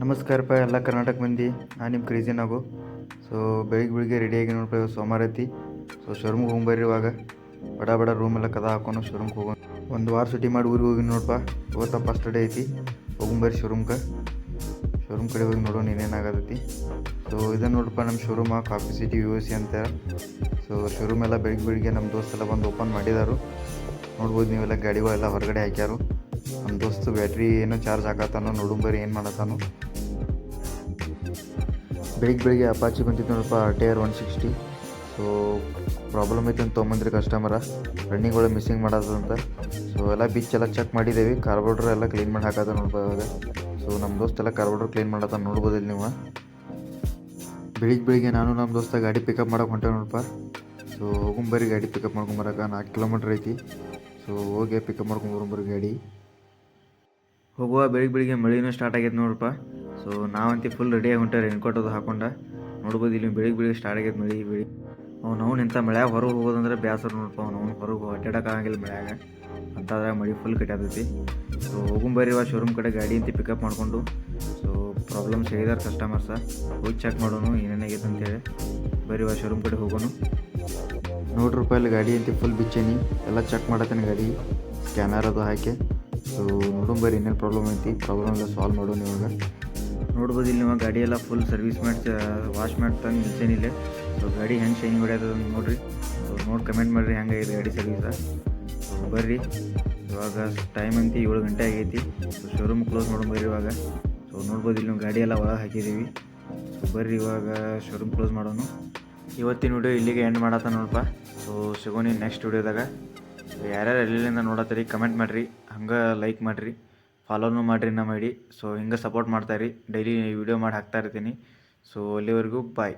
ನಮಸ್ಕಾರಪ್ಪ ಎಲ್ಲ ಕರ್ನಾಟಕ ಮಂದಿ. ನಾನು ನಿಮ್ಮ ಕ್ರೇಜಿ ನಾಗು. ಸೊ ಬೆಳಿಗ್ಗೆ ರೆಡಿಯಾಗಿ ನೋಡ್ಪ, ಸೋಮವಾರ ಐತಿ. ಸೊ ಶೋರೂಮ್ಗೆ ಹೋಗ್ಬರ್ರಿ. ಇವಾಗ ಬಡ ರೂಮ್ ಎಲ್ಲ ಕದ ಹಾಕೊಂಡು ಶೋರೂಮ್ಗೆ ಹೋಗೋಣ. ಒಂದು ವಾರ ಸುಟಿ ಮಾಡಿ ಊರಿಗೆ ಹೋಗಿ ನೋಡಪ್ಪ. ಇವತ್ತು ಫಸ್ಟ್ ಡೇ ಐತಿ. ಹೋಗ್ಬರ್ರಿ ಶೋರೂಮ್ ಕಡೆ ಹೋಗಿ ನೋಡೋಣ ಏನೇನಾಗತೈತಿ. ಸೊ ಇದನ್ನು ನೋಡಪ್ಪ, ನಮ್ಮ ಶೋರೂಮ ಕಾಫಿ ಸಿಟಿ USC ಅಂತ. ಸೊ ಶೋರೂಮ್ ಎಲ್ಲ ಬೆಳಿಗ್ಗೆ ನಮ್ಮ ದೋಸ್ತೆಲ್ಲ ಬಂದು ಓಪನ್ ಮಾಡಿದಾರು. ನೋಡ್ಬೋದು ನೀವೆಲ್ಲ ಗಾಡಿಗಳೆಲ್ಲ ಹೊರಗಡೆ ಹಾಕ್ಯಾರು. ನಮ್ಮ ದೋಸ್ತು ಬ್ಯಾಟ್ರಿ ಏನೋ ಚಾರ್ಜ್ ಹಾಕತ್ತಾನೋ, ನೋಡುಂಬರಿ ಏನು ಮಾಡತ್ತಾನೋ. ಬೆಳಿಗ್ಗೆ ಅಪಾಚಿ ಬಂದಿತ್ತು ನೋಡಪ್ಪ, RTR 160. ಸೊ ಪ್ರಾಬ್ಲಮ್ ಐತೆ ಅಂತ ತೊಗೊಂಬಂದ್ರಿ ಕಸ್ಟಮರ. ರನ್ನಿಂಗ್ ಒಳಗೆ ಮಿಸ್ಸಿಂಗ್ ಮಾಡೋದಂತ. ಸೊ ಎಲ್ಲ ಬಿಚ್ಚೆಲ್ಲ ಚೆಕ್ ಮಾಡಿದ್ದೇವೆ. ಕಾರ್ಬೋರ್ಡ್ರ್ ಎಲ್ಲ ಕ್ಲೀನ್ ಮಾಡಿ ಹಾಕದ ನೋಡಪ್ಪ ಇವಾಗ. ಸೊ ನಮ್ಮ ದೋಸ್ತೆಲ್ಲ ಕಾರ್ಬೋರ್ಡ್ರ್ ಕ್ಲೀನ್ ಮಾಡತ್ತ ನೋಡ್ಬೋದಿಲ್ಲ ನೀವು. ಬೆಳಿಗ್ಗೆ ನಾನು ನಮ್ಮ ದೋಸ್ತ ಗಾಡಿ ಪಿಕಪ್ ಮಾಡೋಕೆ ಹೊಂಟೇವೆ ನೋಡಪ್ಪ. ಸೊ ಹೋಗುಂಬರಿ ಗಾಡಿ ಪಿಕಪ್ ಮಾಡ್ಕೊಂಬರಕ್ಕೆ 4 ಕಿಲೋಮೀಟ್ರ್ ಐತಿ. ಸೊ ಹೋಗಿ ಪಿಕಪ್ ಮಾಡ್ಕೊಂಬರ್ಬರಿ ಗಾಡಿ. ಹೋಗುವ ಬೆಳಿಗ್ಗೆ ಮಳೆನೂ ಸ್ಟಾರ್ಟ್ ಆಗೈತೆ ನೋಡಪ್ಪ. ಸೊ ನಾವಂತೂ ಫುಲ್ ರೆಡಿಯಾಗಿ ಹೊಂಟೆ, ರೇನ್ಕೋಟ್ ಅದು ಹಾಕೊಂಡ. ನೋಡ್ಬೋದು ಇಲ್ಲಿ ಬೆಳಿಗ್ಗೆ ಸ್ಟಾರ್ಟ್ ಆಗೈತೆ ಮಳೆ. ಅವ್ನು ಇಂಥ ಮಳ್ಯಾಗ ಹೊರಗೆ ಹೋಗೋದಂದ್ರೆ ಬೇಸರ ನೋಡಪ್ಪ. ಅವ್ನು ಹೊರಗೆ ಅಡ್ಡಾಡೋಕ್ಕಾಗಂಗಿಲ್ಲ ಮಳ್ಯಾಗ, ಅಂತಾದ್ರೆ ಮಳೆ ಫುಲ್ ಕಟ್ಟಾತೈತಿ. ಸೊ ಹೋಗುಂಬರಿ ಶೋರೂಮ್ ಕಡೆ ಗಾಡಿ ಅಂತ ಪಿಕಪ್ ಮಾಡಿಕೊಂಡು. ಸೊ ಪ್ರಾಬ್ಲಮ್ಸ್ ಹೇಳಿದಾರೆ ಕಸ್ಟಮರ್ಸ, ಹೋಗಿ ಚೆಕ್ ಮಾಡೋಣ ಏನೇನಾಗೈತೆ ಅಂತೇಳಿ. ಬರೀ ಶೋರೂಮ್ ಕಡೆ ಹೋಗೋಣ. ನೋಡ್ರಪ್ಪ, ಇಲ್ಲಿ ಗಾಡಿ ಅಂತ ಫುಲ್ ಬಿಚ್ಚೇನಿ, ಎಲ್ಲ ಚೆಕ್ ಮಾಡತ್ತೇನೆ ಗಾಡಿ, ಸ್ಕ್ಯಾನರ್ ಅದು ಹಾಕಿ. ಸೊ ನೋಡುಂಬರಿ ಏನೇನು ಪ್ರಾಬ್ಲಮ್ ಐತಿ, ಪ್ರಾಬ್ಲಮ್ ಎಲ್ಲ ಸಾಲ್ವ್ ಮಾಡೋಣ ಇವಾಗ. ನೋಡ್ಬೋದು ಇಲ್ಲಿ ನೀವು ಗಾಡಿ ಎಲ್ಲ ಫುಲ್ ಸರ್ವಿಸ್ ಮಾಡಿ ವಾಶ್ ಮಾಡ್ತಾನೆ ನಿಲ್ಸೇನಿಲ್ಲ. ಸೊ ಗಾಡಿ ಹೆಂಗೆ ಶೈನಿಂಗ್ ಹೊಡೆಯೋದು ನೋಡಿರಿ. ಸೊ ನೋಡಿ ಕಮೆಂಟ್ ಮಾಡಿರಿ ಹೆಂಗಾಗಿದೆ ಗಾಡಿ ಸರ್ವಿಸ. ಸೊ ಬರ್ರಿ, ಇವಾಗ ಟೈಮ್ ಅಂತ 7 ಗಂಟೆ ಆಗೈತಿ. ಸೊ ಶೋರೂಮ್ ಕ್ಲೋಸ್ ನೋಡೋಂಬರ್ರಿ ಇವಾಗ. ಸೊ ನೋಡ್ಬೋದು ಇಲ್ಲಿ ನಾವು ಗಾಡಿ ಎಲ್ಲ ಒಳಗೆ ಹಾಕಿದ್ದೀವಿ. ಸೊ ಬರ್ರಿ ಇವಾಗ ಶೋರೂಮ್ ಕ್ಲೋಸ್ ಮಾಡೋಣ. ಇವತ್ತಿನ ವಿಡಿಯೋ ಇಲ್ಲಿಗೆ ಎಂಡ್ ಮಾಡತ್ತ ನೋಡಪ್ಪ. ಸೊ ಸಿಗೋಣ ನೆಕ್ಸ್ಟ್ ವಿಡಿಯೋದಾಗ. ಯಾರ್ಯಾರು ಎಲ್ಲಿಂದ ನೋಡತ್ತೀರಿ ಕಮೆಂಟ್ ಮಾಡಿರಿ, ಹಂಗೆ ಲೈಕ್ ಮಾಡಿರಿ, ಫಾಲೋನು ಮಾಡಿರಿ ನಮ್ಮ ಐಡಿ. ಸೊ ಹಿಂಗೆ ಸಪೋರ್ಟ್ ಮಾಡ್ತಾಯಿರಿ, ಡೈಲಿ ವಿಡಿಯೋ ಮಾಡಿ ಹಾಕ್ತಾ ಇರ್ತೀನಿ. ಸೊ ಅಲ್ಲಿವರೆಗೂ ಬಾಯ್.